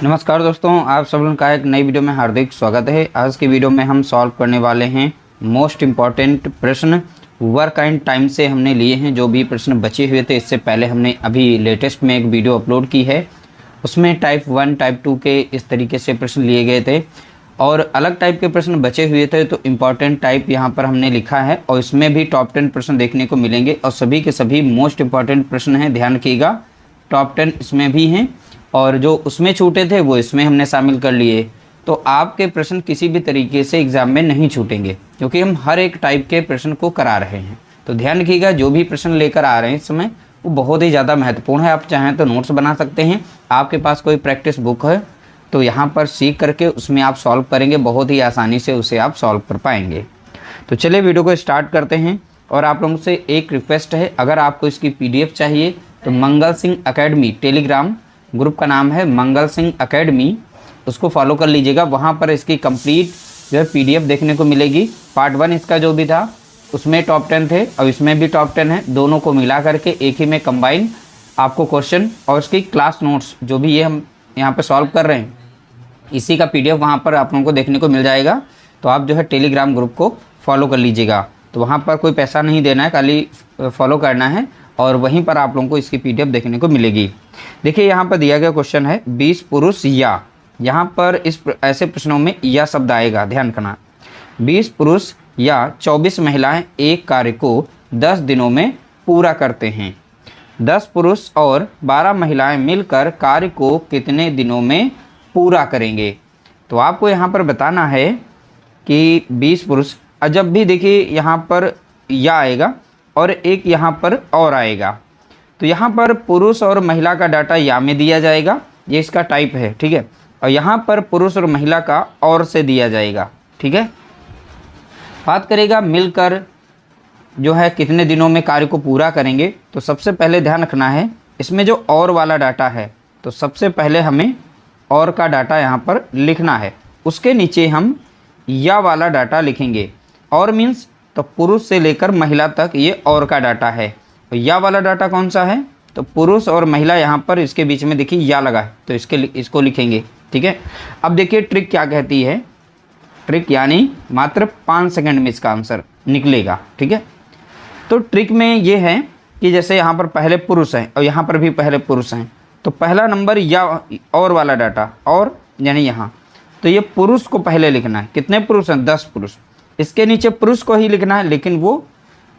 नमस्कार दोस्तों, आप सब लोगों का एक नई वीडियो में हार्दिक स्वागत है। आज की वीडियो में हम सॉल्व करने वाले हैं मोस्ट इम्पॉर्टेंट प्रश्न वर्क एंड टाइम से हमने लिए हैं। जो भी प्रश्न बचे हुए थे इससे पहले हमने अभी लेटेस्ट में एक वीडियो अपलोड की है, उसमें टाइप 1 टाइप 2 के इस तरीके से प्रश्न लिए गए थे और अलग टाइप के प्रश्न बचे हुए थे। तो इम्पॉर्टेंट टाइप यहाँ पर हमने लिखा है और इसमें भी टॉप 10 प्रश्न देखने को मिलेंगे और सभी के सभी मोस्ट इम्पॉर्टेंट प्रश्न हैं। ध्यान रखिएगा, टॉप 10 इसमें भी हैं और जो उसमें छूटे थे वो इसमें हमने शामिल कर लिए। तो आपके प्रश्न किसी भी तरीके से एग्ज़ाम में नहीं छूटेंगे क्योंकि हम हर एक टाइप के प्रश्न को करा रहे हैं। तो ध्यान रखिएगा, जो भी प्रश्न लेकर आ रहे हैं इस समय वो बहुत ही ज़्यादा महत्वपूर्ण है। आप चाहें तो नोट्स बना सकते हैं, आपके पास कोई प्रैक्टिस बुक है तो यहाँ पर सीख करके उसमें आप सॉल्व करेंगे, बहुत ही आसानी से उसे आप सॉल्व कर पाएंगे। तो चलिए वीडियो को स्टार्ट करते हैं। और आप लोगों से एक रिक्वेस्ट है, अगर आपको इसकी PDF चाहिए तो Mangal Singh academy Telegram group का नाम है मंगल सिंह अकेडमी, उसको फॉलो कर लीजिएगा। वहाँ पर इसकी कंप्लीट जो है PDF देखने को मिलेगी। पार्ट 1 इसका जो भी था उसमें टॉप 10 थे और इसमें भी टॉप 10 है, दोनों को मिला करके एक ही में कंबाइन आपको क्वेश्चन और उसकी क्लास नोट्स जो भी ये हम यहाँ पर सॉल्व कर रहे हैं इसी का PDF वहाँ पर आप लोगों को देखने को मिल जाएगा। तो आप जो है टेलीग्राम ग्रुप को फॉलो कर लीजिएगा। तो वहाँ पर कोई पैसा नहीं देना है, खाली फॉलो करना है और वहीं पर आप लोगों को इसकी PDF देखने को मिलेगी। देखिए यहाँ पर दिया गया क्वेश्चन है 20 पुरुष या, यहाँ पर ऐसे प्रश्नों में या शब्द आएगा, ध्यान करना। 20 पुरुष या 24 महिलाएं एक कार्य को 10 दिनों में पूरा करते हैं। 10 पुरुष और 12 महिलाएं मिलकर कार्य को कितने दिनों में पूरा करेंगे। तो आपको यहाँ पर बताना है कि 20 पुरुष, जब भी देखिए यहाँ पर या आएगा और एक यहाँ पर और आएगा, तो यहाँ पर पुरुष और महिला का डाटा या में दिया जाएगा, ये इसका टाइप है, ठीक है। और यहाँ पर पुरुष और महिला का और से दिया जाएगा, ठीक है। बात करेगा मिलकर जो है कितने दिनों में कार्य को पूरा करेंगे। तो सबसे पहले ध्यान रखना है इसमें जो और वाला डाटा है, तो सबसे पहले हमें और का डाटा यहाँ पर लिखना है, उसके नीचे हम या वाला डाटा लिखेंगे। और मीन्स तो पुरुष से लेकर महिला तक ये और का डाटा है। तो या वाला डाटा कौन सा है, तो पुरुष और महिला, यहाँ पर इसके बीच में देखिए या लगा है तो इसको लिखेंगे, ठीक है। अब देखिए ट्रिक क्या कहती है, ट्रिक यानी मात्र 5 सेकंड में इसका आंसर निकलेगा, ठीक है। तो ट्रिक में ये है कि जैसे यहाँ पर पहले पुरुष हैं और यहाँ पर भी पहले पुरुष हैं, तो पहला नंबर या और वाला डाटा और यानी यहाँ, तो ये पुरुष को पहले लिखना है। कितने पुरुष हैं, 10 पुरुष। इसके नीचे पुरुष को ही लिखना है, लेकिन वो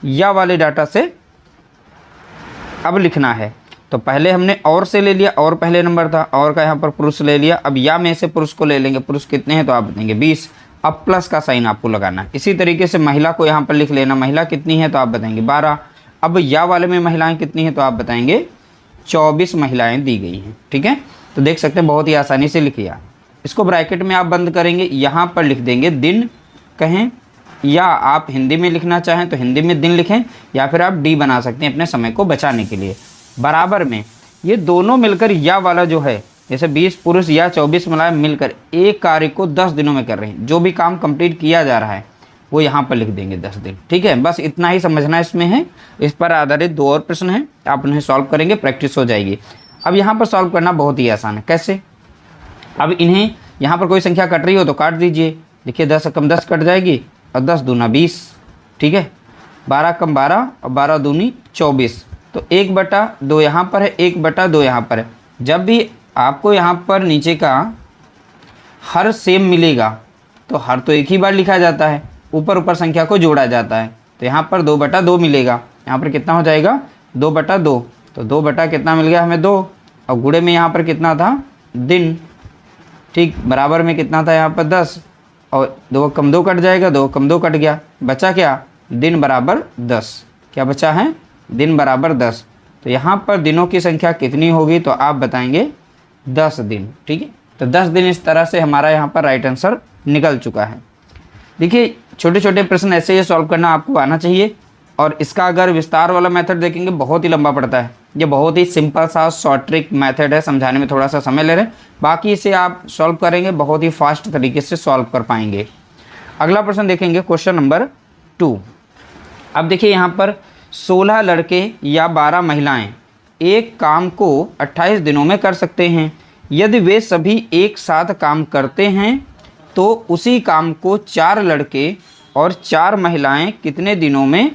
या वाले डाटा से अब लिखना है। तो पहले हमने और से ले लिया, और पहले नंबर था, और का यहाँ पर पुरुष ले लिया। अब या में से पुरुष को ले लेंगे, पुरुष कितने हैं तो आप बताएंगे 20। अब प्लस का साइन आपको लगाना है। इसी तरीके से महिला को यहाँ पर लिख लेना, महिला कितनी है तो आप बताएंगे 12। अब या वाले में महिलाएं कितनी हैं तो आप बताएंगे 24 महिलाएं दी गई हैं, ठीक है। तो देख सकते हैं बहुत ही आसानी से लिखिए। इसको ब्रैकेट में आप बंद करेंगे, यहाँ पर लिख देंगे दिन कहें, या आप हिंदी में लिखना चाहें तो हिंदी में दिन लिखें, या फिर आप डी बना सकते हैं अपने समय को बचाने के लिए। बराबर में ये दोनों मिलकर या वाला जो है, जैसे 20 पुरुष या 24 महिलाएं मिलकर एक कार्य को 10 दिनों में कर रहे हैं, जो भी काम कंप्लीट किया जा रहा है वो यहाँ पर लिख देंगे 10 दिन, ठीक है। बस इतना ही समझना इसमें है। इस पर आधारित 2 और प्रश्न हैं, आप उन्हें सॉल्व करेंगे, प्रैक्टिस हो जाएगी। अब यहाँ पर सॉल्व करना बहुत ही आसान है। कैसे, अब इन्हें यहाँ पर कोई संख्या कट रही हो तो काट दीजिए। देखिए 10 कम 10 कट जाएगी और 10 दूना 20, ठीक है। 12 कम 12 और 12 दूनी 24। तो 1/2 यहाँ पर है, 1/2 यहाँ पर है। जब भी आपको यहाँ पर नीचे का हर सेम मिलेगा तो हर तो एक ही बार लिखा जाता है, ऊपर संख्या को जोड़ा जाता है। तो यहाँ पर 2/2 मिलेगा, यहाँ पर कितना हो जाएगा 2/2। तो 2 कितना मिल गया हमें 2, और गुणे में यहाँ पर कितना था दिन, ठीक। बराबर में कितना था यहाँ पर 10, और 2 कम 2 कट जाएगा, 2 कम 2 कट गया, बचा क्या दिन बराबर 10। क्या बचा है दिन बराबर 10। तो यहाँ पर दिनों की संख्या कितनी होगी तो आप बताएंगे 10 दिन, ठीक है। तो 10 दिन इस तरह से हमारा यहाँ पर राइट आंसर निकल चुका है। देखिए छोटे छोटे प्रश्न ऐसे ही सॉल्व करना आपको आना चाहिए। और इसका अगर विस्तार वाला मेथड देखेंगे बहुत ही लंबा पड़ता है, ये बहुत ही सिंपल सा शॉर्ट ट्रिक मेथड है, समझाने में थोड़ा सा समय ले रहे हैं। बाकी इसे आप सॉल्व करेंगे बहुत ही फास्ट तरीके से सॉल्व कर पाएंगे। अगला प्रश्न देखेंगे क्वेश्चन नंबर 2। अब देखिए यहाँ पर 16 लड़के या 12 महिलाएं एक काम को 28 दिनों में कर सकते हैं। यदि वे सभी एक साथ काम करते हैं तो उसी काम को 4 लड़के और 4 महिलाएं कितने दिनों में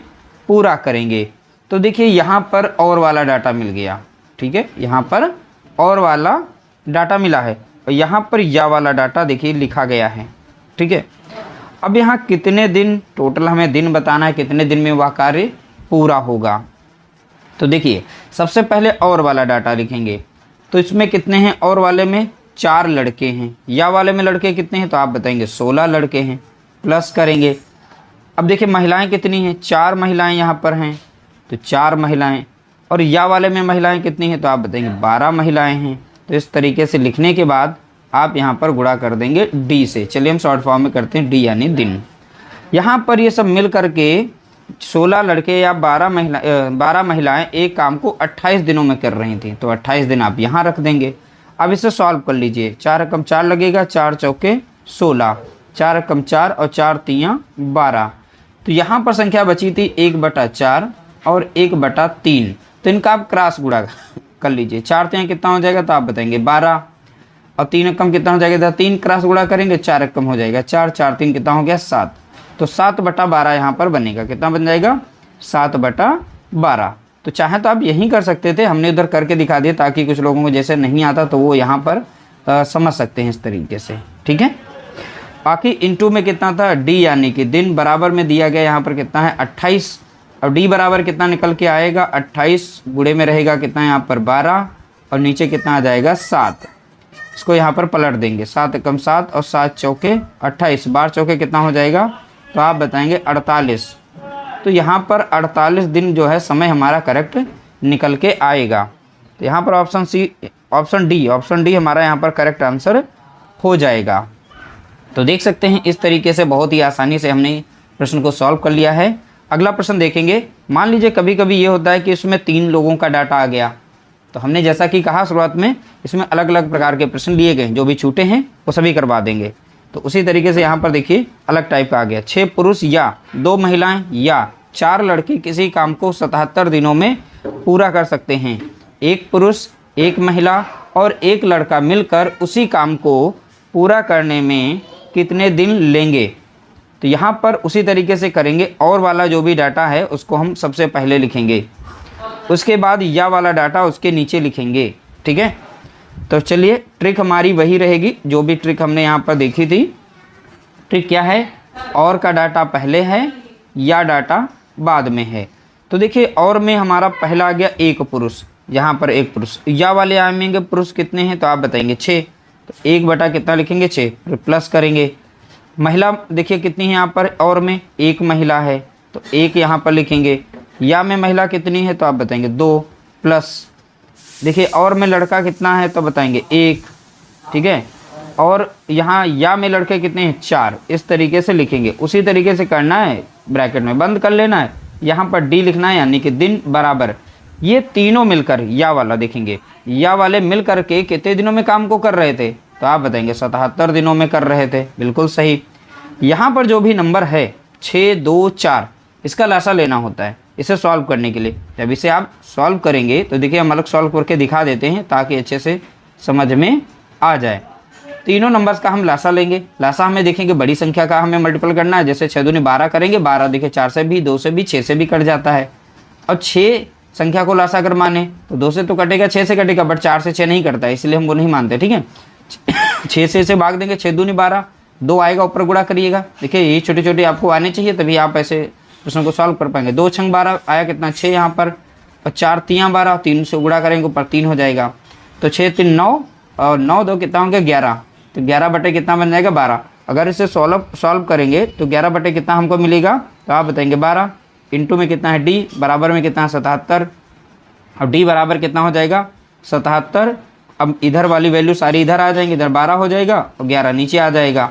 पूरा करेंगे। तो देखिए यहाँ पर और वाला डाटा मिल गया, ठीक है, यहाँ पर और वाला डाटा मिला है और यहाँ पर या वाला डाटा देखिए लिखा गया है, ठीक है। अब यहाँ कितने दिन, टोटल हमें दिन बताना है, कितने दिन में वह कार्य पूरा होगा। तो देखिए सबसे पहले और वाला डाटा लिखेंगे, तो इसमें कितने हैं, और वाले में 4 लड़के हैं, या वाले में लड़के कितने हैं, तो आप बताएंगे 16 लड़के हैं, प्लस करेंगे। अब देखिए महिलाएं कितनी हैं, 4 महिलाएं यहाँ पर हैं, तो 4 महिलाएं, और या वाले में महिलाएं कितनी हैं, तो आप बताएंगे 12 महिलाएं हैं। तो इस तरीके से लिखने के बाद आप यहाँ पर गुणा कर देंगे डी से। चलिए हम शॉर्ट फॉर्म में करते हैं, डी यानी दिन। यहाँ पर ये सब मिल करके 16 लड़के या 12 महिलाएं एक काम को 28 दिनों में कर रही थी, तो 28 दिन आप यहाँ रख देंगे। अब इसे सॉल्व कर लीजिए, 4 एकम 4 लगेगा, 4 चौके 16, 4 एकम 4 और 4 तियाँ 12। तो यहाँ पर संख्या बची थी 1/4 और 1/3, तो इनका आप क्रॉस गुणा कर लीजिए। 4 तियाँ कितना हो जाएगा, तो आप बताएंगे 12, और 3 एकम कितना हो जाएगा, 3 क्रॉस गुणा करेंगे 4 एकम हो जाएगा 4, 4 3 कितना हो गया 7, तो 7/12 यहाँ पर बनेगा। कितना बन जाएगा, 7/12। तो चाहे तो आप यही कर सकते थे, हमने उधर करके दिखा दिया ताकि कुछ लोगों को जैसे नहीं आता तो वो यहाँ पर समझ सकते हैं इस तरीके से, ठीक है। बाकी इनटू में कितना था, डी यानी कि दिन, बराबर में दिया गया यहाँ पर कितना है 28, और डी बराबर कितना निकल के आएगा 28, गुणे में रहेगा कितना यहाँ पर 12, और नीचे कितना आ जाएगा 7। इसको यहाँ पर पलट देंगे, 7 एकम 7 और 7 चौके 28, 12 चौके कितना हो जाएगा, तो आप बताएंगे 48। तो यहाँ पर 48 दिन जो है समय हमारा करेक्ट निकल के आएगा। तो यहाँ पर ऑप्शन डी हमारा यहाँ पर करेक्ट आंसर हो जाएगा। तो देख सकते हैं इस तरीके से बहुत ही आसानी से हमने प्रश्न को सॉल्व कर लिया है। अगला प्रश्न देखेंगे। मान लीजिए कभी कभी ये होता है कि इसमें 3 लोगों का डाटा आ गया, तो हमने जैसा कि कहा शुरुआत में, इसमें अलग अलग प्रकार के प्रश्न लिए गए, जो भी छूटे हैं वो सभी करवा देंगे। तो उसी तरीके से यहाँ पर देखिए अलग टाइप का आ गया, 6 पुरुष या 2 महिलाएं या 4 लड़के किसी काम को 77 दिनों में पूरा कर सकते हैं। 1 पुरुष, 1 महिला और 1 लड़का मिलकर उसी काम को पूरा करने में कितने दिन लेंगे। तो यहाँ पर उसी तरीके से करेंगे, और वाला जो भी डाटा है उसको हम सबसे पहले लिखेंगे, उसके बाद या वाला डाटा उसके नीचे लिखेंगे, ठीक है। तो चलिए ट्रिक हमारी वही रहेगी जो भी ट्रिक हमने यहाँ पर देखी थी। ट्रिक क्या है, और का डाटा पहले है, या डाटा बाद में है। तो देखिए और में हमारा पहला आ गया 1 पुरुष, यहाँ पर 1 पुरुष, या वाले आएंगे पुरुष कितने हैं, तो आप बताएंगे 6, तो 1 बटा कितना लिखेंगे 6, फिर प्लस करेंगे। महिला देखिए कितनी है यहाँ पर, और में 1 महिला है, तो 1 यहाँ पर लिखेंगे। या में महिला कितनी है, तो आप बताएंगे 2, प्लस देखिए और में लड़का कितना है, तो बताएंगे 1, ठीक है। और यहाँ या में लड़के कितने हैं 4, इस तरीके से लिखेंगे। उसी तरीके से करना है, ब्रैकेट में बंद कर लेना है, यहाँ पर डी लिखना है, यानी कि दिन बराबर ये तीनों मिलकर, या वाला देखेंगे, या वाले मिल करके कितने दिनों में काम को कर रहे थे, तो आप बताएंगे 77 दिनों में कर रहे थे, बिल्कुल सही। यहाँ पर जो भी नंबर है 6, 2, 4, इसका लासा लेना होता है इसे सॉल्व करने के लिए। जब इसे आप सॉल्व करेंगे तो देखिए हम अलग सॉल्व करके दिखा देते हैं ताकि अच्छे से समझ में आ जाए। तीनों नंबर्स का हम लासा लेंगे। लासा हमें देखेंगे बड़ी संख्या का हमें मल्टीपल करना है, जैसे 6 दूनी 12 करेंगे, 12 देखिए 4 से भी, 2 से भी, 6 से भी कट जाता है। और 6 संख्या को लासा अगर माने तो 2 से तो कटेगा, 6 से कटेगा, बट 4 से 6 नहीं कटता है, इसलिए हम वो नहीं मानते, ठीक है। 6 से इसे भाग देंगे, 6 दूनी 12, 2 आएगा ऊपर गुणा करिएगा। देखिए ये छोटे छोटे आपको आने चाहिए, तभी आप ऐसे प्रश्न को सॉल्व कर पाएंगे। 2 छंग 12 आया कितना 6 यहाँ पर, और 4 तियाँ 12, 3 से गुणा करेंगे ऊपर 3 हो जाएगा, तो 6 3 9 और 9 2 कितना होंगे 11, तो 11 बटे कितना बन जाएगा 12। अगर इसे सॉल्व करेंगे तो 11 बटे कितना हमको मिलेगा, तो आप बताएंगे 12। इंटू में कितना है डी, बराबर में कितना है 77, अब डी बराबर कितना हो जाएगा 77। अब इधर वाली वैल्यू सारी इधर आ जाएंगी, इधर 12 हो जाएगा और 11 नीचे आ जाएगा,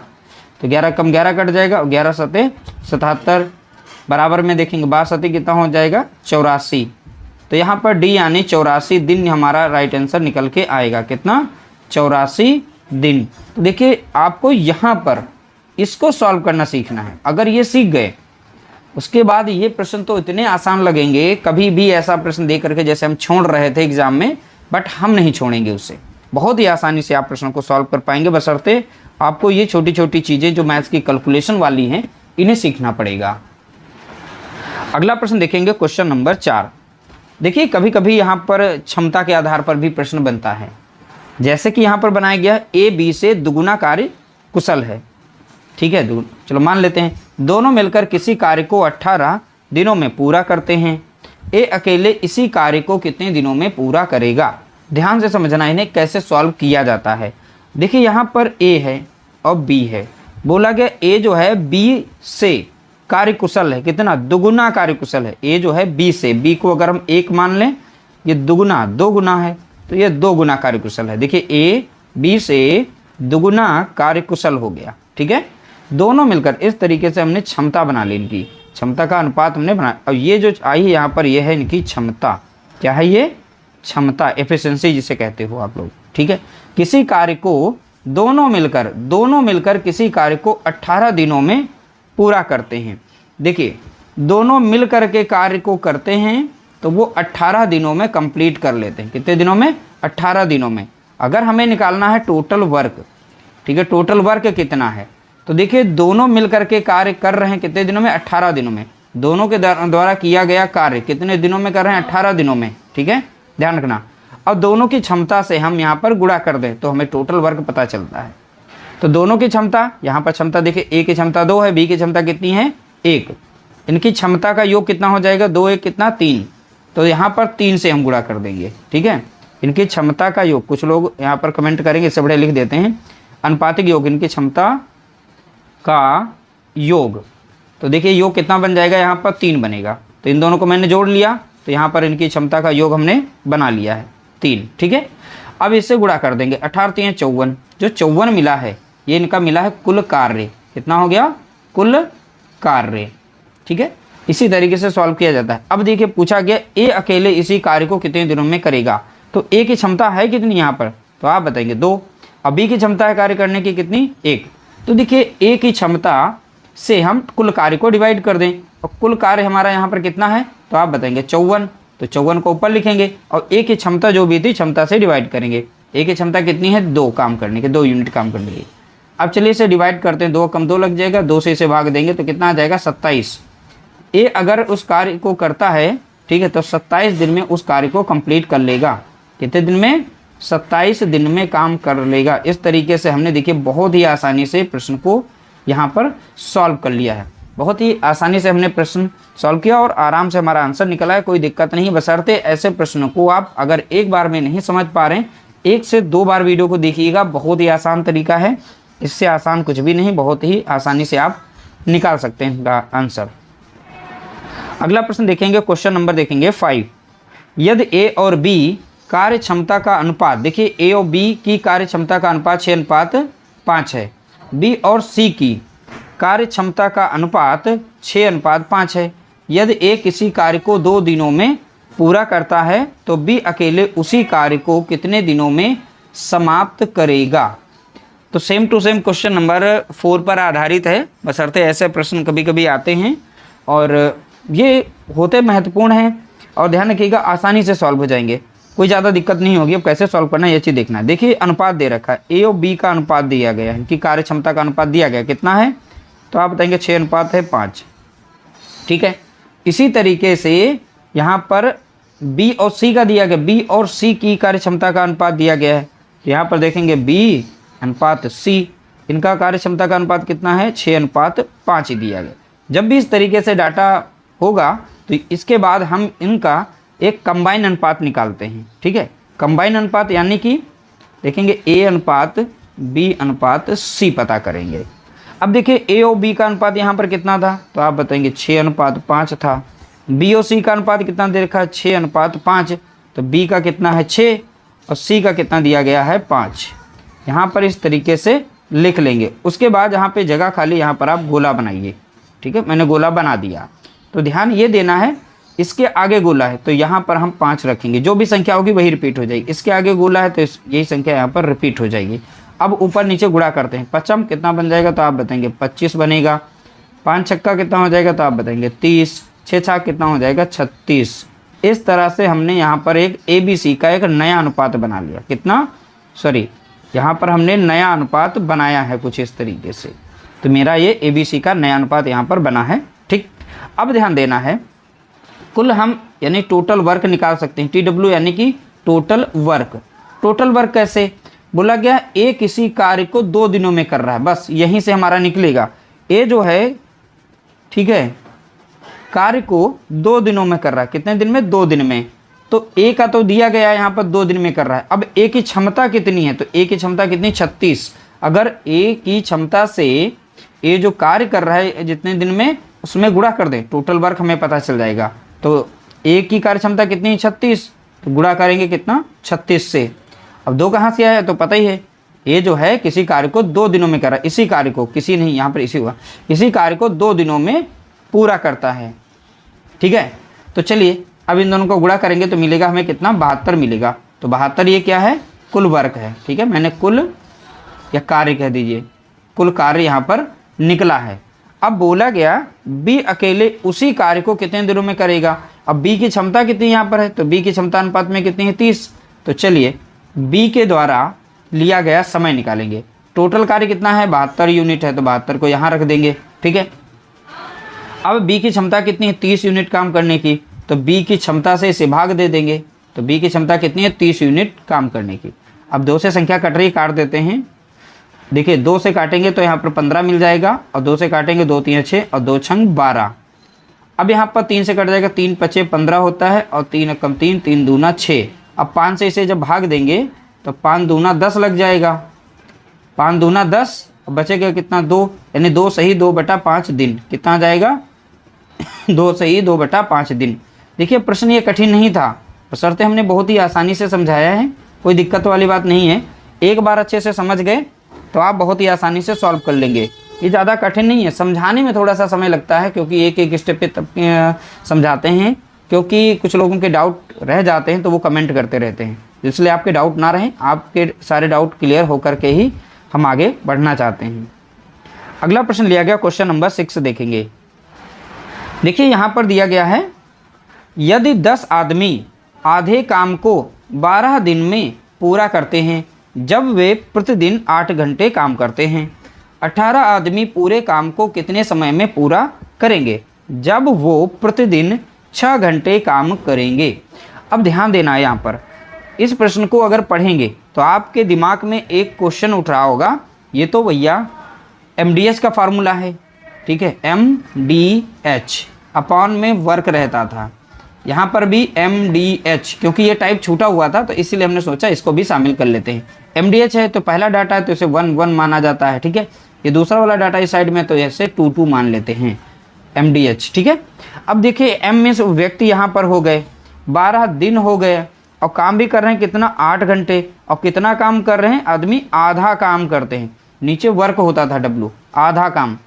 तो 11 कम 11 कट जाएगा और 11 सते 77, बराबर में देखेंगे 12 सती कितना हो जाएगा 84। तो यहाँ पर डी यानी 84 दिन हमारा राइट आंसर निकल के आएगा, कितना 84 दिन। तो देखिए आपको यहाँ पर इसको सॉल्व करना सीखना है। अगर ये सीख गए उसके बाद ये प्रश्न तो इतने आसान लगेंगे, कभी भी ऐसा प्रश्न दे करके जैसे हम छोड़ रहे थे एग्जाम में, बट हम नहीं छोड़ेंगे उससे। बहुत ही आसानी से आप प्रश्नों को सॉल्व कर पाएंगे, बशर्ते आपको ये छोटी छोटी चीज़ें जो मैथ्स की कैलकुलेशन वाली हैं इन्हें सीखना पड़ेगा। अगला प्रश्न देखेंगे क्वेश्चन नंबर 4। देखिए कभी कभी यहाँ पर क्षमता के आधार पर भी प्रश्न बनता है, जैसे कि यहाँ पर बनाया गया ए बी से दुगुना कार्य कुशल है। ठीक है, चलो मान लेते हैं दोनों मिलकर किसी कार्य को 18 दिनों में पूरा करते हैं। ए अकेले इसी कार्य को कितने दिनों में पूरा करेगा। ध्यान से समझना इन्हें कैसे सॉल्व किया जाता है। देखिए यहाँ पर ए है और बी है, बोला गया ए जो है बी से कार्यकुशल है, कितना दुगुना कार्यकुशल है। ए जो है बी से, बी को अगर हम 1 मान लें, ये दुगुना 2 गुना है, तो ये 2 गुना कार्यकुशल है। देखिए ए बी से दुगुना कार्यकुशल हो गया। ठीक है, दोनों मिलकर इस तरीके से हमने क्षमता बना ली, इनकी क्षमता का अनुपात हमने बनाया। अब ये जो आई है यहाँ पर, ये है इनकी क्षमता। क्या है ये? क्षमता, एफिशिएंसी जिसे कहते हो आप लोग। ठीक है, किसी कार्य को दोनों मिलकर किसी कार्य को 18 दिनों में पूरा करते हैं। देखिए दोनों मिलकर के कार्य को करते हैं तो वो 18 दिनों में कंप्लीट कर लेते हैं। कितने दिनों में? 18 दिनों में। अगर हमें निकालना है टोटल वर्क, ठीक है, टोटल वर्क कितना है, तो देखिए दोनों मिलकर के कार्य कर रहे हैं कितने दिनों में? 18 दिनों में। दोनों के द्वारा किया गया कार्य कितने दिनों में कर रहे हैं? 18 दिनों में। ठीक है, ध्यान रखना। अब दोनों की क्षमता से हम यहाँ पर गुणा कर दें तो हमें टोटल वर्क पता चलता है। तो दोनों की क्षमता, यहाँ पर क्षमता देखिए, ए की क्षमता 2 है, बी की क्षमता कितनी है? 1। इनकी क्षमता का योग कितना हो जाएगा? 2 1 कितना? 3। तो यहाँ पर 3 से हम गुणा कर देंगे। ठीक है, इनकी क्षमता का योग, कुछ लोग यहाँ पर कमेंट करेंगे, इससे बड़े लिख देते हैं अनुपातिक योग, इनकी क्षमता का योग। तो देखिए योग कितना बन जाएगा? यहाँ पर 3 बनेगा। तो इन दोनों को मैंने जोड़ लिया, तो यहाँ पर इनकी क्षमता का योग हमने बना लिया है 3। ठीक है, अब इससे गुणा कर देंगे। 18 3 54, जो 54 मिला है ये इनका मिला है कुल कार्य। कितना हो गया? कुल कार्य। ठीक है, इसी तरीके से सॉल्व किया जाता है। अब देखिए पूछा गया ए अकेले इसी कार्य को कितने दिनों में करेगा। तो ए की क्षमता है कितनी यहाँ पर? तो आप बताएंगे 2। अब बी की क्षमता है कार्य करने की कितनी? 1। तो देखिए ए की क्षमता से हम कुल कार्य को डिवाइड कर दें, और कुल कार्य हमारा यहाँ पर कितना है? तो आप बताएंगे 54। तो 54 को ऊपर लिखेंगे और ए की क्षमता जो भी थी क्षमता से डिवाइड करेंगे। ए की क्षमता कितनी है? 2 काम करने के, 2 यूनिट काम करने की। अब चलिए इसे डिवाइड करते हैं, 2 कम 2 लग जाएगा, 2 से इसे भाग देंगे तो कितना आ जाएगा? 27। ए अगर उस कार्य को करता है, ठीक है, तो 27 दिन में उस कार्य को कंप्लीट कर लेगा। कितने दिन में? 27 दिन में काम कर लेगा। इस तरीके से हमने देखिए बहुत ही आसानी से प्रश्न को यहाँ पर सॉल्व कर लिया है। बहुत ही आसानी से हमने प्रश्न सॉल्व किया और आराम से हमारा आंसर निकला है, कोई दिक्कत नहीं। बशर्ते ऐसे प्रश्नों को आप अगर एक बार में नहीं समझ पा रहे हैं, 1 से 2 बार वीडियो को देखिएगा। बहुत ही आसान तरीका है, इससे आसान कुछ भी नहीं, बहुत ही आसानी से आप निकाल सकते हैं इनका आंसर। अगला प्रश्न देखेंगे, क्वेश्चन नंबर देखेंगे 5। यदि ए और बी कार्य क्षमता का अनुपात, देखिए ए और बी की कार्य क्षमता का अनुपात 6:5 है। बी और सी की कार्य क्षमता का अनुपात 6:5 है। यदि ए किसी कार्य को 2 दिनों में पूरा करता है तो बी अकेले उसी कार्य को कितने दिनों में समाप्त करेगा। तो same to same question number 4 पर आधारित है, बशर्ते ऐसे प्रश्न कभी कभी आते हैं और ये होते महत्वपूर्ण हैं और ध्यान रखिएगा आसानी से सॉल्व हो जाएंगे, कोई ज़्यादा दिक्कत नहीं होगी। अब कैसे सॉल्व करना है ये चीज़ देखना है। देखिए अनुपात दे रखा है, ए और बी का अनुपात दिया गया है, इनकी कार्य क्षमता का अनुपात दिया गया कितना है? तो आप बताएंगे 6:5। ठीक है, इसी तरीके से यहाँ पर बी और सी का दिया गया, बी और सी की कार्य क्षमता का अनुपात दिया गया है। यहाँ पर देखेंगे बी अनुपात सी, इनका कार्य क्षमता का अनुपात कितना है? 6:5 ही दिया गया। जब भी इस तरीके से डाटा होगा तो इसके बाद हम इनका एक कंबाइन अनुपात निकालते हैं। ठीक है, कंबाइन अनुपात यानी कि देखेंगे ए अनुपात बी अनुपात सी पता करेंगे। अब देखिए ए और बी का अनुपात यहाँ पर कितना था? तो आप बताएंगे 6:5 था। बी और सी का अनुपात कितना दे रखा है? 6:5। तो बी का कितना है? 6 और सी का कितना दिया गया है? 5। यहाँ पर इस तरीके से लिख लेंगे। उसके बाद यहाँ पे जगह खाली, यहाँ पर आप गोला बनाइए। ठीक है, मैंने गोला बना दिया। तो ध्यान ये देना है, इसके आगे गोला है तो यहाँ पर हम 5 रखेंगे, जो भी संख्या होगी वही रिपीट हो जाएगी। इसके आगे गोला है तो यही संख्या यहाँ पर रिपीट हो जाएगी। अब ऊपर नीचे गुणा करते हैं, 5 कितना बन जाएगा? तो आप बताएंगे 25 बनेगा। 5 छक्का कितना हो जाएगा? तो आप बताएंगे 30। 6 छक्का कितना हो जाएगा? 36। इस तरह से हमने यहाँ पर एक ABC का एक नया अनुपात बना लिया। कितना? सॉरी, यहाँ पर हमने नया अनुपात बनाया है कुछ इस तरीके से। तो मेरा ये ABC का नया अनुपात यहाँ पर बना है। ठीक, अब ध्यान देना है, कुल हम यानी टोटल वर्क निकाल सकते हैं, TW यानी कि टोटल वर्क। टोटल वर्क कैसे बोला गया, ए किसी कार्य को 2 दिनों में कर रहा है, बस यहीं से हमारा निकलेगा। ए जो है, ठीक है, कार्य को 2 दिनों में कर रहा है। कितने दिन में? 2 दिन में। तो ए का तो दिया गया है यहाँ पर 2 दिन में कर रहा है। अब ए की क्षमता कितनी है? तो ए की क्षमता कितनी? 36। अगर ए की क्षमता से ए जो कार्य कर रहा है जितने दिन में, उसमें गुणा कर दें, टोटल वर्क हमें पता चल जाएगा। तो ए की कार्य क्षमता कितनी? 36। तो गुणा करेंगे कितना? 36 से। अब 2 कहाँ से आया? तो पता ही है, ये जो है किसी कार्य को 2 दिनों में कर रहा है। इसी कार्य को, किसी नहीं, यहाँ पर इसी हुआ, इसी कार्य को 2 दिनों में पूरा करता है। ठीक है, तो चलिए अब इन दोनों को गुणा करेंगे तो मिलेगा हमें कितना? 72 मिलेगा। तो 72 ये क्या है? कुल वर्क है। ठीक है, मैंने कुल या कार्य कह दीजिए, कुल कार्य यहाँ पर निकला है। अब बोला गया बी अकेले उसी कार्य को कितने दिनों में करेगा। अब बी की क्षमता कितनी यहाँ पर है? तो बी की क्षमता अनुपात में कितनी है? 30। तो चलिए बी के द्वारा लिया गया समय निकालेंगे। टोटल कार्य कितना है? 72 यूनिट है, तो 72 को यहाँ रख देंगे। ठीक है, अब बी की क्षमता कितनी है? 30 यूनिट काम करने की। तो बी की क्षमता से इसे भाग दे देंगे। तो बी की क्षमता कितनी है? 30 यूनिट काम करने की। अब 2 से संख्या कट रही, काट देते हैं। देखिए 2 से काटेंगे तो यहाँ पर 15 मिल जाएगा, और 2 से काटेंगे 2 3 6 और 2 छंग 12। अब यहाँ पर 3 से कट जाएगा, 3 5 15 होता है, और 3 कम 3, 3 दूना 6। अब 5 से इसे जब भाग देंगे तो 5 दूना 10 लग जाएगा। 5 दूना 10, बचेगा कितना? 2, यानी 2 सही 2/5 दिन। कितना जाएगा? 2 सही 2/5 दिन। देखिए प्रश्न ये कठिन नहीं था, बशर्ते हमने बहुत ही आसानी से समझाया है, कोई दिक्कत वाली बात नहीं है। एक बार अच्छे से समझ गए तो आप बहुत ही आसानी से सॉल्व कर लेंगे। ये ज़्यादा कठिन नहीं है, समझाने में थोड़ा सा समय लगता है, क्योंकि एक एक स्टेप पे तब समझाते हैं, क्योंकि कुछ लोगों के डाउट रह जाते हैं तो वो कमेंट करते रहते हैं। इसलिए आपके डाउट ना रहें, आपके सारे डाउट क्लियर होकर के ही हम आगे बढ़ना चाहते हैं। अगला प्रश्न लिया गया क्वेश्चन नंबर 6 देखेंगे। देखिए यहाँ पर दिया गया है, यदि 10 आदमी आधे काम को 12 दिन में पूरा करते हैं जब वे प्रतिदिन 8 घंटे काम करते हैं, 18 आदमी पूरे काम को कितने समय में पूरा करेंगे जब वो प्रतिदिन 6 घंटे काम करेंगे। अब ध्यान देना है, यहाँ पर इस प्रश्न को अगर पढ़ेंगे तो आपके दिमाग में एक क्वेश्चन उठ रहा होगा, ये तो भैया MDH का फार्मूला है। ठीक है, MDH अपॉन में वर्क रहता था, यहाँ पर भी MDH, क्योंकि ये टाइप छूटा हुआ था तो इसीलिए हमने सोचा इसको भी शामिल कर लेते हैं। MDH है तो पहला डाटा है तो इसे 1 1 माना जाता है। ठीक है, ये दूसरा वाला डाटा इस साइड में तो ऐसे 2 2 मान लेते हैं MDH। ठीक है, अब देखिए M में से व्यक्ति यहाँ पर हो गए, 12 दिन हो गए, और काम भी कर रहे हैं कितना? 8 घंटे। और कितना काम कर रहे हैं? आदमी आधा काम करते हैं। नीचे वर्क होता था W, आधा काम,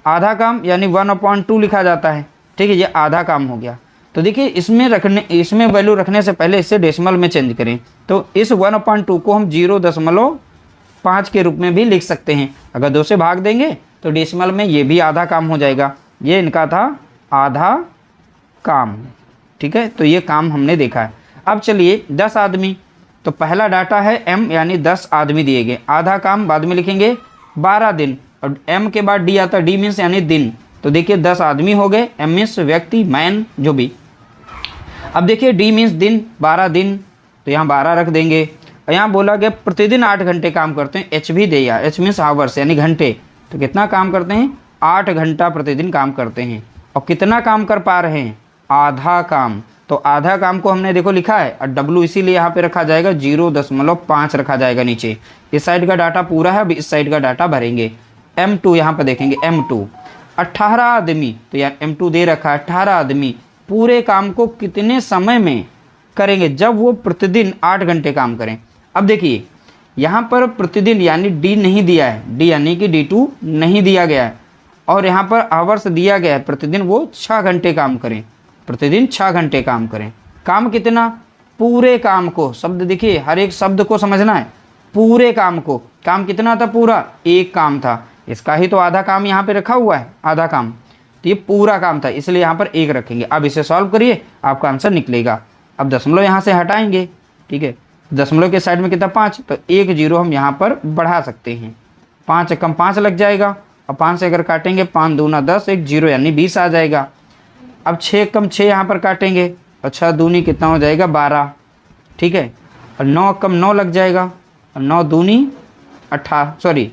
आधा काम यानी 1/2 लिखा जाता है। ठीक है, ये आधा काम हो गया। तो देखिए इसमें वैल्यू रखने से पहले इसे डेसिमल में चेंज करें, तो इस 1/2 को हम 0.5 के रूप में भी लिख सकते हैं। अगर 2 से भाग देंगे तो डेसिमल में ये भी आधा काम हो जाएगा। ये इनका था आधा काम। ठीक है, तो ये काम हमने देखा है। अब चलिए 10 आदमी, तो पहला डाटा है M यानी 10 आदमी दिए गए, आधा काम बाद में लिखेंगे 12 दिन, और M के बाद D आता है, D मीन्स यानी दिन। तो देखिए 10 आदमी हो गए, M मीन्स व्यक्ति, मैन जो भी। अब देखिए D मीन्स दिन, 12 दिन, तो यहाँ 12 रख देंगे। और यहाँ बोला गया प्रतिदिन 8 घंटे काम करते हैं, H भी दिया, H मीन्स आवर्स यानी घंटे। तो कितना काम करते हैं? 8 घंटा प्रतिदिन काम करते हैं। और कितना काम कर पा रहे हैं? आधा काम। तो आधा काम को हमने देखो लिखा है, और W इसीलिए यहाँ पे रखा जाएगा 0.5 रखा जाएगा नीचे। इस साइड का डाटा पूरा है, अब इस साइड का डाटा भरेंगे। M2 यहाँ पर देखेंगे, M2 18 आदमी, तो यार M2 दे रखा है, 18 आदमी पूरे काम को कितने समय में करेंगे जब वो प्रतिदिन 8 घंटे काम करें। अब देखिए यहाँ पर प्रतिदिन यानी D नहीं दिया है, D यानी कि D2 नहीं दिया गया है, और यहाँ पर आवर्स दिया गया है, प्रतिदिन वो 6 घंटे काम करें, प्रतिदिन 6 घंटे काम करें। काम कितना? पूरे काम को, शब्द देखिए हर एक शब्द को समझना है। पूरे काम को, काम कितना था? पूरा एक काम था, इसका ही तो आधा काम यहाँ पे रखा हुआ है, आधा काम, तो ये पूरा काम था, इसलिए यहाँ पर 1 रखेंगे। अब इसे सॉल्व करिए, आपका आंसर निकलेगा। अब दशमलव यहाँ से हटाएंगे। ठीक है, दशमलव के साइड में कितना 5, तो 1 जीरो हम यहाँ पर बढ़ा सकते हैं। 5 कम 5 लग जाएगा, और 5 से अगर काटेंगे 5 दूना 10, 1 जीरो यानी 20 आ जाएगा। अब 6 कम 6 यहाँ पर काटेंगे, और 6 दूनी कितना हो जाएगा 12, ठीक है। और 9 कम 9 लग जाएगा, और 9 दूनी 18, सॉरी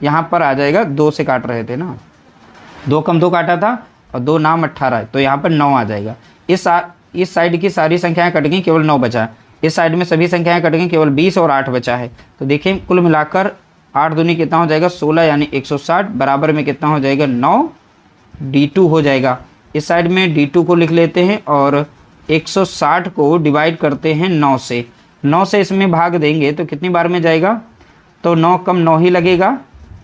यहाँ पर आ जाएगा 2 से काट रहे थे ना, 2 कम 2 काटा था, और 2 नाम 18 है, तो यहाँ पर 9 आ जाएगा। इस साइड की सारी संख्याएं कट गई, केवल 9 बचा है। इस साइड में सभी संख्याएं कट गई, केवल 20 और 8 बचा है। तो देखिए कुल मिलाकर 8 दूनी कितना हो जाएगा 16 यानी 160, बराबर में कितना हो जाएगा 9 D2 हो जाएगा। इस साइड में D2 को लिख लेते हैं, और 160 को डिवाइड करते हैं 9 से। 9 से इसमें भाग देंगे तो कितनी बार में जाएगा, तो 9 कम 9 ही लगेगा,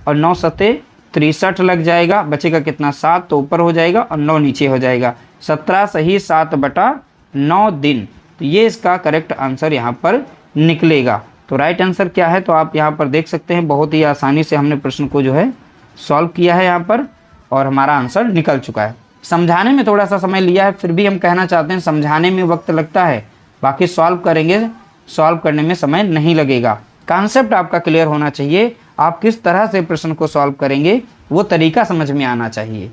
और 9 सत्ते 63 लग जाएगा, बचेगा कितना 7, तो ऊपर हो जाएगा और 9 नीचे हो जाएगा। 17 सही 7/9 दिन। तो ये इसका करेक्ट आंसर यहाँ पर निकलेगा। तो राइट आंसर क्या है, तो आप यहाँ पर देख सकते हैं बहुत ही आसानी से हमने प्रश्न को जो है सॉल्व किया है यहाँ पर, और हमारा आंसर निकल चुका है। समझाने में थोड़ा सा समय लिया है, फिर भी हम कहना चाहते हैं समझाने में वक्त लगता है, बाकी सॉल्व करेंगे, सॉल्व करने में समय नहीं लगेगा। कॉन्सेप्ट आपका क्लियर होना चाहिए, आप किस तरह से प्रश्न को सॉल्व करेंगे वो तरीका समझ में आना चाहिए।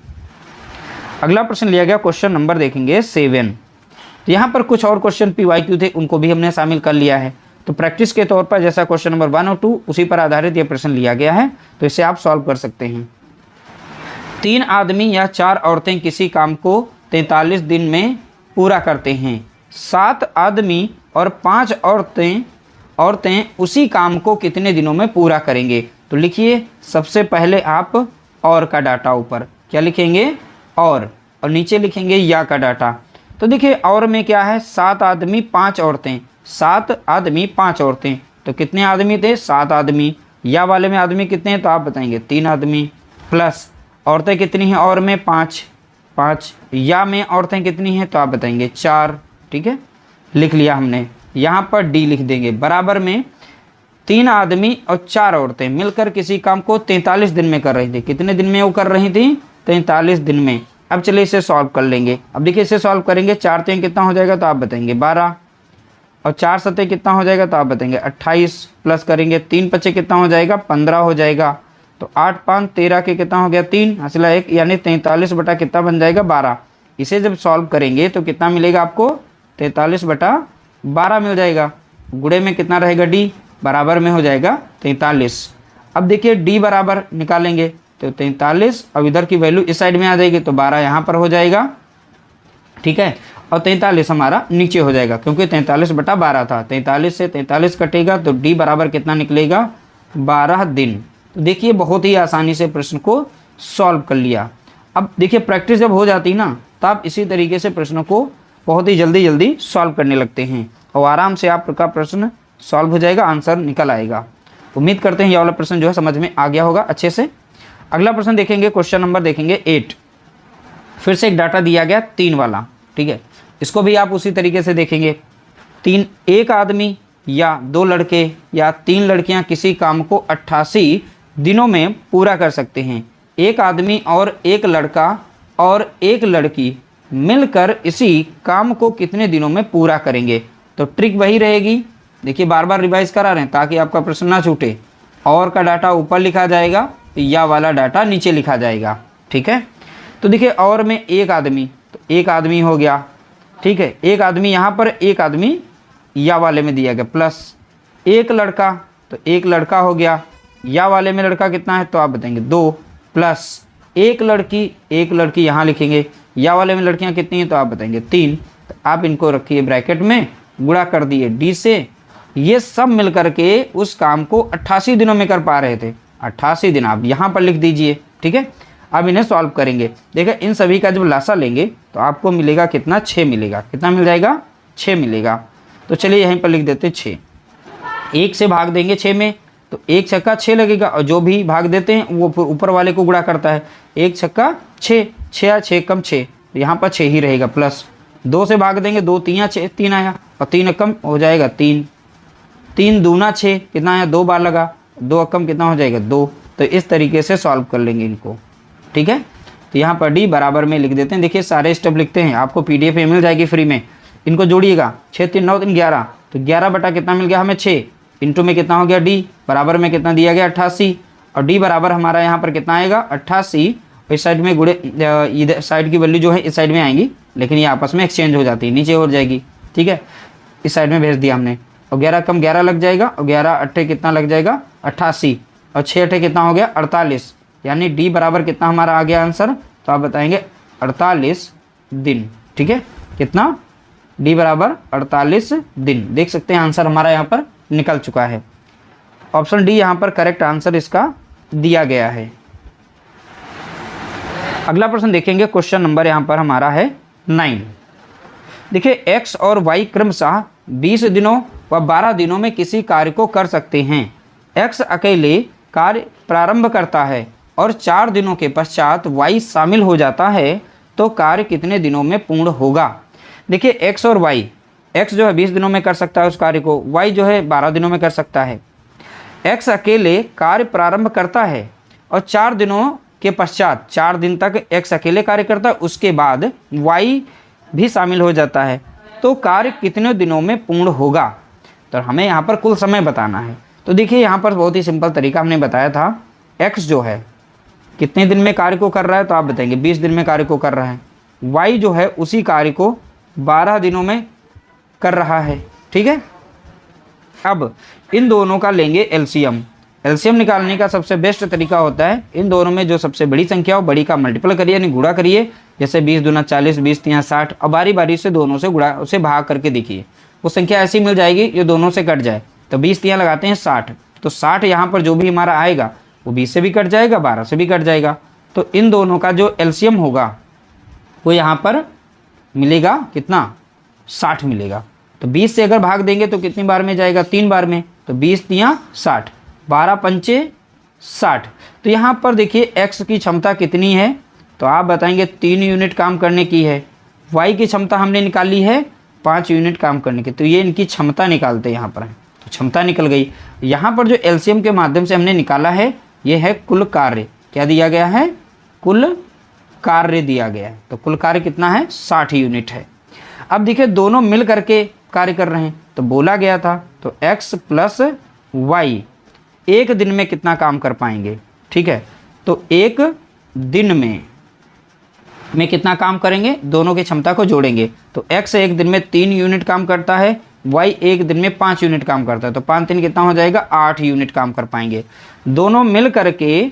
अगला प्रश्न लिया गया, क्वेश्चन नंबर देखेंगे 7। तो यहाँ पर कुछ और क्वेश्चन PYQ थे, उनको भी हमने शामिल कर लिया है। तो प्रैक्टिस के तौर पर जैसा क्वेश्चन नंबर 1 और 2 उसी पर आधारित ये प्रश्न लिया गया है, तो इसे आप सॉल्व कर सकते हैं। 3 आदमी या 4 औरतें किसी काम को 43 दिन में पूरा करते हैं। 7 आदमी और 5 औरतें उसी काम को कितने दिनों में पूरा करेंगे। तो लिखिए सबसे पहले आप और का डाटा ऊपर क्या लिखेंगे, और नीचे लिखेंगे या का डाटा। तो देखिए और में क्या है 7 आदमी 5 औरतें, 7 आदमी 5 औरतें, तो कितने आदमी थे 7 आदमी। या वाले में आदमी कितने हैं तो आप बताएंगे 3 आदमी, प्लस औरतें कितनी हैं और में 5, या में औरतें कितनी हैं तो आप बताएंगे 4, ठीक है, लिख लिया हमने। यहाँ पर डी लिख देंगे, बराबर में 3 आदमी और 4 औरतें मिलकर किसी काम को 43 दिन में कर रही थी। कितने दिन में वो कर रही थी 43 दिन में। अब चलिए इसे सॉल्व कर लेंगे। अब देखिए इसे सॉल्व करेंगे, 4 3 कितना हो जाएगा तो आप बताएंगे 12, और 4 7 कितना हो जाएगा तो आप बताएंगे 28, प्लस करेंगे 3 5 कितना हो जाएगा 15 हो जाएगा, तो 8 5 13 के कितना हो गया 3 हासिला 1 यानी 43 बटा कितना बन जाएगा 12। इसे जब सॉल्व करेंगे तो कितना मिलेगा आपको 43 बटा 12 मिल जाएगा। गुणे में कितना रहेगा डी, बराबर में हो जाएगा 43। अब देखिए डी बराबर निकालेंगे तो 43, अब इधर की वैल्यू इस साइड में आ जाएगी तो 12 यहाँ पर हो जाएगा, ठीक है, और 43 हमारा नीचे हो जाएगा क्योंकि 43 बटा 12 था। 43 से 43 कटेगा तो डी बराबर कितना निकलेगा 12 दिन। तो देखिए बहुत ही आसानी से प्रश्न को सॉल्व कर लिया। अब देखिए प्रैक्टिस जब हो जाती ना तो आप इसी तरीके से प्रश्नों को बहुत ही जल्दी सॉल्व करने लगते हैं और आराम से आपका प्रश्न सॉल्व हो जाएगा, आंसर निकल आएगा। उम्मीद करते हैं ये वाला प्रश्न जो है समझ में आ गया होगा अच्छे से। अगला प्रश्न देखेंगे, क्वेश्चन नंबर देखेंगे 8। फिर से एक डाटा दिया गया 3 वाला, ठीक है, इसको भी आप उसी तरीके से देखेंगे। एक आदमी या 2 लड़के या 3 लड़कियां किसी काम को 88 दिनों में पूरा कर सकते हैं। एक आदमी और एक लड़का और एक लड़की मिलकर इसी काम को कितने दिनों में पूरा करेंगे। तो ट्रिक वही रहेगी, देखिए बार बार रिवाइज करा रहे हैं ताकि आपका प्रश्न ना छूटे। और का डाटा ऊपर लिखा जाएगा, या वाला डाटा नीचे लिखा जाएगा, ठीक है। तो देखिए और में एक आदमी, तो एक आदमी हो गया, ठीक है, एक आदमी यहाँ पर, एक आदमी या वाले में दिया गया, प्लस एक लड़का, तो एक लड़का हो गया, या वाले में लड़का कितना है तो आप बताएंगे 2, प्लस एक लड़की यहाँ लिखेंगे, या वाले में लड़कियाँ कितनी हैं तो आप बताएंगे 3। तो आप इनको रखिए ब्रैकेट में, गुणा कर दिए डी से। ये सब मिल करके उस काम को 88 दिनों में कर पा रहे थे। 88 दिन आप यहाँ पर लिख दीजिए, ठीक है। अब इन्हें सॉल्व करेंगे, देखिए इन सभी का जब लासा लेंगे तो आपको मिलेगा कितना 6 मिलेगा। कितना मिल जाएगा 6 मिलेगा। तो चलिए यहीं पर लिख देते 6। 1 से भाग देंगे 6 में तो 1 छक्का 6 लगेगा, और जो भी भाग देते हैं वो ऊपर वाले को गुणा करता है। 1 छक्का 6, 6 6 कम 6, तो यहाँ पर 6 ही रहेगा, प्लस 2 से भाग देंगे 2 3 6, 3 आया, और 3 कम हो जाएगा 3, 3 दूना 6 कितना आया 2 बार लगा, 2 कम कितना हो जाएगा 2। तो इस तरीके से सॉल्व कर लेंगे इनको, ठीक है। तो यहाँ पर डी बराबर में लिख देते हैं। देखिए सारे स्टेप लिखते हैं, आपको PDF में मिल जाएगी फ्री में। इनको जोड़िएगा, 6 3 9 3 11, तो तो 11 बटा कितना मिल गया हमें 6, इंटू में कितना हो गया d, बराबर में कितना दिया गया 88, और d बराबर हमारा यहाँ पर कितना आएगा 88। इस साइड में गुड़े इधर साइड की वैल्यू जो है इस साइड में आएंगी, लेकिन ये आपस में एक्सचेंज हो जाती है, नीचे हो जाएगी, ठीक है। इस साइड में भेज दिया हमने, और 11 कम 11 लग जाएगा, और 11 अट्ठे कितना लग जाएगा 88, और 6 अट्ठे कितना हो गया 48, यानी d बराबर कितना हमारा आ गया आंसर, तो आप बताएंगे 48 दिन, ठीक है। कितना, d बराबर 48 दिन। देख सकते हैं आंसर हमारा यहाँ पर निकल चुका है। ऑप्शन डी यहाँ पर करेक्ट आंसर इसका दिया गया है। अगला प्रश्न देखेंगे, क्वेश्चन नंबर यहाँ पर हमारा है 9। देखिए x और y क्रमशः 20 दिनों व 12 दिनों में किसी कार्य को कर सकते हैं। x अकेले कार्य प्रारंभ करता है और 4 दिनों के पश्चात y शामिल हो जाता है, तो कार्य कितने दिनों में पूर्ण होगा। देखिए x और y, x जो है 20 दिनों में कर सकता है उस कार्य को, y जो है 12 दिनों में कर सकता है। x अकेले कार्य प्रारंभ करता है और 4 दिनों के पश्चात, 4 दिन तक x अकेले कार्य करता है, उसके बाद y भी शामिल हो जाता है, तो कार्य कितने दिनों में पूर्ण होगा। तो हमें यहाँ पर कुल समय बताना है। तो देखिए यहाँ पर बहुत ही सिंपल तरीका हमने बताया था, x जो है कितने दिन में कार्य को कर रहा है, तो आप बताएंगे 20 दिन में कार्य को कर रहा है। y जो है उसी कार्य को 12 दिनों में कर रहा है, ठीक है। अब इन दोनों का लेंगे एलसीएम। एलसीएम निकालने का सबसे बेस्ट तरीका होता है, इन दोनों में जो सबसे बड़ी संख्या हो, बड़ी का मल्टीपल करिए यानी गुणा करिए। जैसे 20 दूना 40, 20 तिया 60, और बारी बारी से दोनों से गुणा, उसे भाग करके देखिए, वो संख्या ऐसी मिल जाएगी जो दोनों से कट जाए। तो 20 तिया लगाते हैं 60, तो 60 यहाँ पर जो भी हमारा आएगा वो 20 से भी कट जाएगा, 12 से भी कट जाएगा। तो इन दोनों का जो एलसीएम होगा वो यहाँ पर मिलेगा कितना, 60 मिलेगा। तो 20 से अगर भाग देंगे तो कितनी बार में जाएगा, 3 बार में। तो 20 तिया 60, 12 पंचे 60। तो यहाँ पर देखिए x की क्षमता कितनी है, तो आप बताएंगे 3 यूनिट काम करने की है। y की क्षमता हमने निकाली है 5 यूनिट काम करने की, तो ये इनकी क्षमता निकालते हैं यहाँ पर, तो क्षमता निकल गई। यहाँ पर जो एलसीएम के माध्यम से हमने निकाला है ये है कुल कार्य। क्या दिया गया है, कुल कार्य दिया गया है। तो कुल कार्य कितना है, 60 यूनिट है। अब देखिए दोनों मिल करके कार्य कर रहे हैं, तो बोला गया था तो x प्लस वाई एक दिन में कितना काम कर पाएंगे, ठीक है। तो एक दिन में कितना काम करेंगे, दोनों की क्षमता को जोड़ेंगे। तो x एक दिन में 3 यूनिट काम करता है, y एक दिन में 5 यूनिट काम करता है, तो 5 3 कितना हो जाएगा, 8 यूनिट काम कर पाएंगे। दोनों मिल करके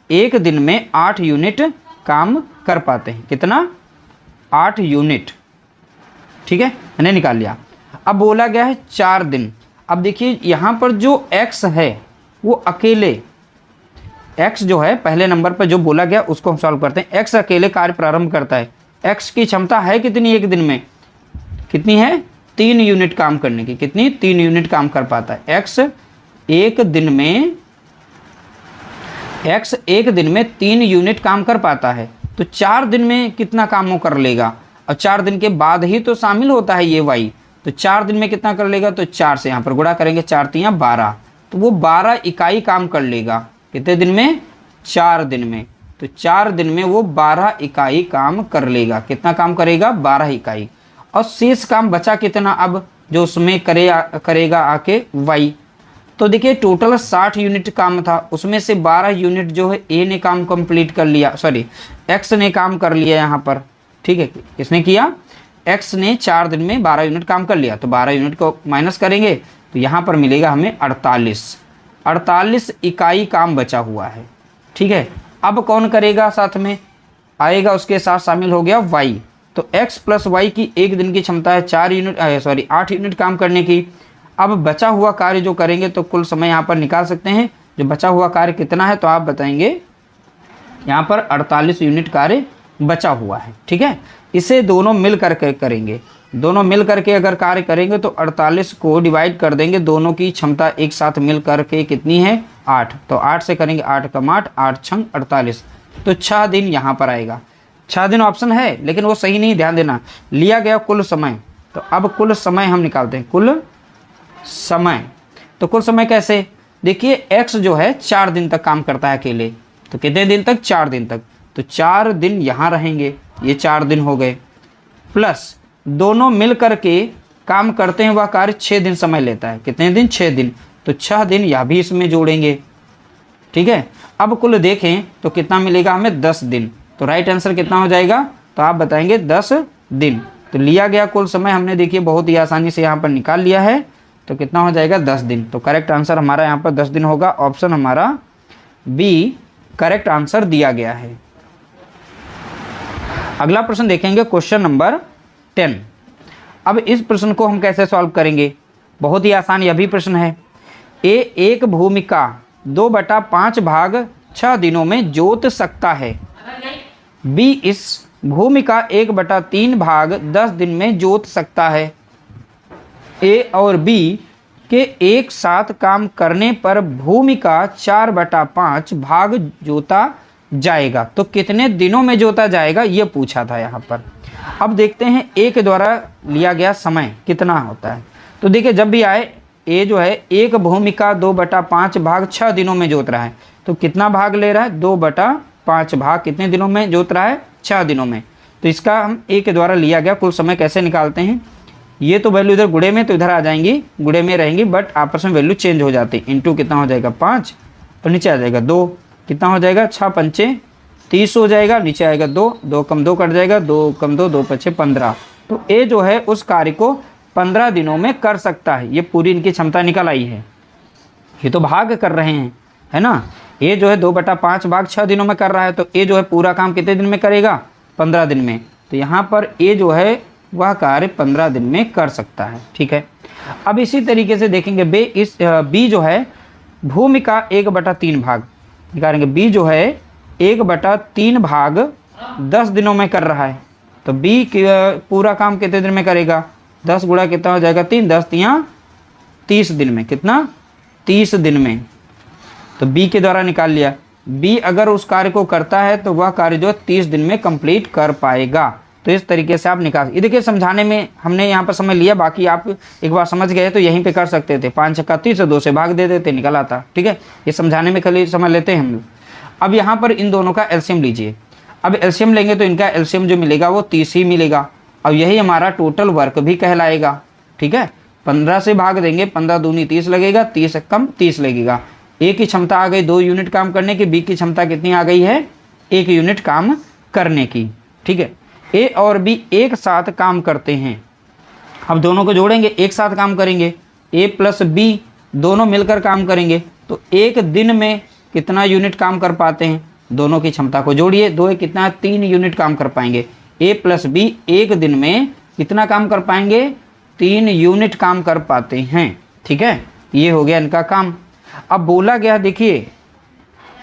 एक दिन में 8 यूनिट काम कर पाते हैं। कितना, 8 यूनिट, ठीक है, मैंने निकाल लिया। अब बोला गया है 4 दिन। अब देखिए यहाँ पर जो x है वो अकेले, x जो है पहले नंबर पर जो बोला गया उसको हम सॉल्व करते हैं। x अकेले कार्य प्रारंभ करता है, x की क्षमता है कितनी, एक दिन में कितनी है, 3 यूनिट काम करने की। कितनी, 3 यूनिट काम कर पाता है। x एक दिन में 3 यूनिट काम कर पाता है, तो 4 दिन में कितना काम वो कर लेगा, और 4 दिन के बाद ही तो शामिल होता है ये y, तो 4 दिन में कितना कर लेगा, तो 4 से यहाँ पर गुणा करेंगे, 4 तिया 12, तो वो 12 इकाई काम कर लेगा। कितने दिन में, 4 दिन में। तो 4 दिन में वो 12 इकाई काम कर लेगा। कितना काम करेगा, 12 इकाई। और शेष काम बचा कितना, अब जो उसमें करेगा आके y। तो देखिए टोटल 60 यूनिट काम था, उसमें से 12 यूनिट जो है a ने काम कंप्लीट कर लिया, सॉरी x ने काम कर लिया यहाँ पर, ठीक है। किसने किया, x ने 4 दिन में 12 यूनिट काम कर लिया। तो 12 यूनिट को माइनस करेंगे तो यहाँ पर मिलेगा हमें 48 इकाई काम बचा हुआ है, ठीक है। अब कौन करेगा, साथ में आएगा, उसके साथ शामिल हो गया y। तो x प्लस वाई की एक दिन की क्षमता है 8 यूनिट काम करने की। अब बचा हुआ कार्य जो करेंगे तो कुल समय यहाँ पर निकाल सकते हैं, जो बचा हुआ कार्य कितना है, तो आप बताएंगे यहाँ पर 48 यूनिट कार्य बचा हुआ है, ठीक है। इसे दोनों मिल करके करेंगे, दोनों मिल करके अगर कार्य करेंगे तो 48 को डिवाइड कर देंगे, दोनों की क्षमता एक साथ मिल करके कितनी है, 8। तो 8 से करेंगे 8 कम 8, 8 छंग 48, तो 6 दिन यहाँ पर आएगा। 6 दिन ऑप्शन है लेकिन वो सही नहीं, ध्यान देना। लिया गया कुल समय, तो अब कुल समय हम निकालते हैं, कुल समय। तो कुल समय कैसे, देखिए x जो है 4 दिन तक काम करता है अकेले, तो कितने दिन तक, 4 दिन तक। तो 4 दिन यहाँ रहेंगे, ये 4 दिन हो गए, प्लस दोनों मिल करके काम करते हैं वह कार्य 6 दिन समय लेता है। कितने दिन? 6 दिन। तो 6 दिन यह भी इसमें जोड़ेंगे, ठीक है। अब कुल देखें तो कितना मिलेगा हमें? 10 दिन। तो राइट आंसर कितना हो जाएगा? तो आप बताएंगे 10 दिन। तो लिया गया कुल समय हमने देखिए बहुत ही आसानी से यहाँ पर निकाल लिया है। तो कितना हो जाएगा? 10 दिन। तो करेक्ट आंसर हमारा यहाँ पर 10 दिन होगा। ऑप्शन हमारा बी करेक्ट आंसर दिया गया है। अगला प्रश्न देखेंगे, क्वेश्चन नंबर 10। अब इस प्रश्न को हम कैसे सॉल्व करेंगे? बहुत ही आसान यह भी प्रश्न है। ए एक भूमि का 2/5 भाग 6 दिनों में जोत सकता है। बी इस भूमि का 1/3 भाग 10 दिन में जोत सकता है। ए और बी के एक साथ काम करने पर भूमि का 4/5 भाग जोता जाएगा। तो कितने दिनों में जोता जाएगा ये पूछा था यहाँ पर। अब देखते हैं ए के द्वारा लिया गया समय कितना होता है। तो देखिए जब भी आए ए जो है एक भूमि का 2/5 भाग 6 दिनों में जोत रहा है। तो कितना भाग ले रहा है? 2/5 भाग कितने दिनों में जोत रहा है? 6 दिनों में। तो इसका हम ए के द्वारा लिया गया कुल समय कैसे निकालते हैं? ये तो वैल्यू इधर गुणे में तो इधर आ जाएंगी, गुणे में रहेंगी, बट आपस में वैल्यू चेंज हो जाती है। इंटू कितना हो जाएगा? 5 और नीचे आ जाएगा 2। कितना हो जाएगा? 6 पंचे 30 हो जाएगा। नीचे आएगा 2, 2 कम 2 कट जाएगा, 2 कम 2, 2 पचे 15। तो ए जो है उस कार्य को 15 दिनों में कर सकता है। ये पूरी इनकी क्षमता निकल आई है। ये तो भाग कर रहे हैं, है ना। ए जो है 2/5 भाग 6 दिनों में कर रहा है। तो ए जो है पूरा काम कितने दिन में करेगा? 15 दिन में। तो यहाँ पर ए जो है वह कार्य 15 दिन में कर सकता है, ठीक है। अब इसी तरीके से देखेंगे बी जो है भूमि का 1/3 भाग निकालेंगे। बी जो है 1/3 भाग 10 दिनों में कर रहा है। तो बी पूरा काम कितने दिन में करेगा? 10 गुणा कितना हो जाएगा? 3, 10 तियाँ 30 दिन में। कितना? 30 दिन में। तो बी के द्वारा निकाल लिया। बी अगर उस कार्य को करता है तो वह कार्य जो 30 दिन में कंप्लीट कर पाएगा। तो इस तरीके से आप निकाल, ये देखिए समझाने में हमने यहाँ पर समय लिया, बाकी आप एक बार समझ गए तो यहीं पे कर सकते थे। 5 छक्का 30 2 से भाग दे देते, निकल आता, ठीक है। ये समझाने में खाली समय लेते हैं हम लोग। अब यहाँ पर इन दोनों का एलसीएम लीजिए। अब एलसीएम लेंगे तो इनका एलसीएम जो मिलेगा वो 30 ही मिलेगा। अब यही हमारा टोटल वर्क भी कहलाएगा, ठीक है। 15 से भाग देंगे, 15 दूनी 30 लगेगा, 30 कम 30 लगेगा। ए की क्षमता आ गई 2 यूनिट काम करने की, बी की क्षमता कितनी आ गई है? 1 यूनिट काम करने की, ठीक है। ए और बी एक साथ काम करते हैं। अब दोनों को जोड़ेंगे, एक साथ काम करेंगे। ए प्लस बी दोनों मिलकर काम करेंगे तो एक दिन में कितना यूनिट काम कर पाते हैं? दोनों की क्षमता को जोड़िए, 2 कितना? 3 यूनिट काम कर पाएंगे। ए प्लस बी एक दिन में कितना काम कर पाएंगे? 3 यूनिट काम कर पाते हैं, ठीक है। ये हो गया इनका काम। अब बोला गया, देखिए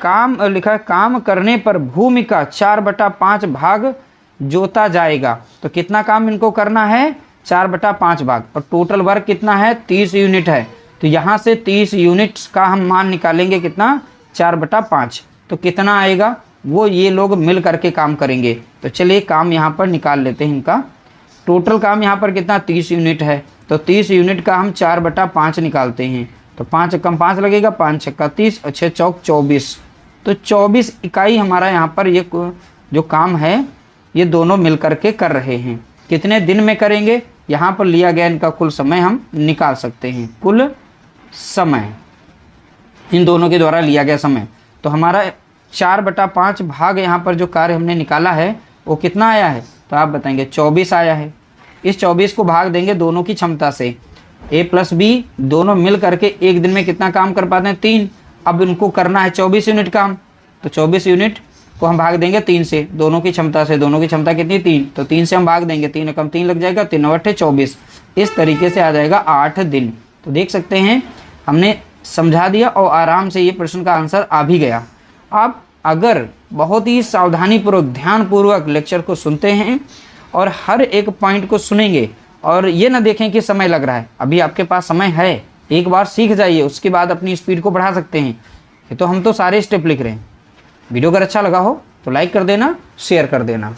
काम लिखा है काम करने पर भूमि का 4/5 भाग जोता जाएगा। तो कितना काम इनको करना है? 4/5 भाग। और टोटल वर्क कितना है? 30 यूनिट है। तो यहाँ से 30 यूनिट्स का हम मान निकालेंगे कितना? 4/5। तो कितना आएगा? वो ये लोग मिल करके काम करेंगे। तो चलिए काम यहाँ पर निकाल लेते हैं इनका। टोटल काम यहाँ पर कितना? 30 यूनिट है। तो 30 यूनिट का हम 4/5 निकालते हैं। तो 5 कम 5 लगेगा, 5 छक्का 30 और 6 चौक 24। तो 24 इकाई हमारा यहाँ पर ये जो काम है ये दोनों मिल करके कर रहे हैं। कितने दिन में करेंगे? यहाँ पर लिया गया इनका कुल समय हम निकाल सकते हैं। कुल समय इन दोनों के द्वारा लिया गया समय। तो हमारा 4/5 भाग यहाँ पर जो कार्य हमने निकाला है वो कितना आया है? तो आप बताएंगे 24 आया है। इस 24 को भाग देंगे दोनों की क्षमता से। ए प्लस बी दोनों मिल करके एक दिन में कितना काम कर पाते हैं? 3। अब इनको करना है 24 यूनिट काम। तो 24 यूनिट को हम भाग देंगे 3 से, दोनों की क्षमता से। दोनों की क्षमता कितनी? 3। तो 3 से हम भाग देंगे, 3 कम 3 लग जाएगा, 3 9 8 24। इस तरीके से आ जाएगा 8 दिन। तो देख सकते हैं हमने समझा दिया और आराम से ये प्रश्न का आंसर आ भी गया। आप अगर बहुत ही सावधानीपूर्वक ध्यानपूर्वक लेक्चर को सुनते हैं और हर एक पॉइंट को सुनेंगे और ये ना देखें कि समय लग रहा है, अभी आपके पास समय है, एक बार सीख जाइए, उसके बाद अपनी स्पीड को बढ़ा सकते हैं। ये तो हम तो सारे स्टेप लिख रहे हैं। वीडियो अगर अच्छा लगा हो तो लाइक कर देना, शेयर कर देना।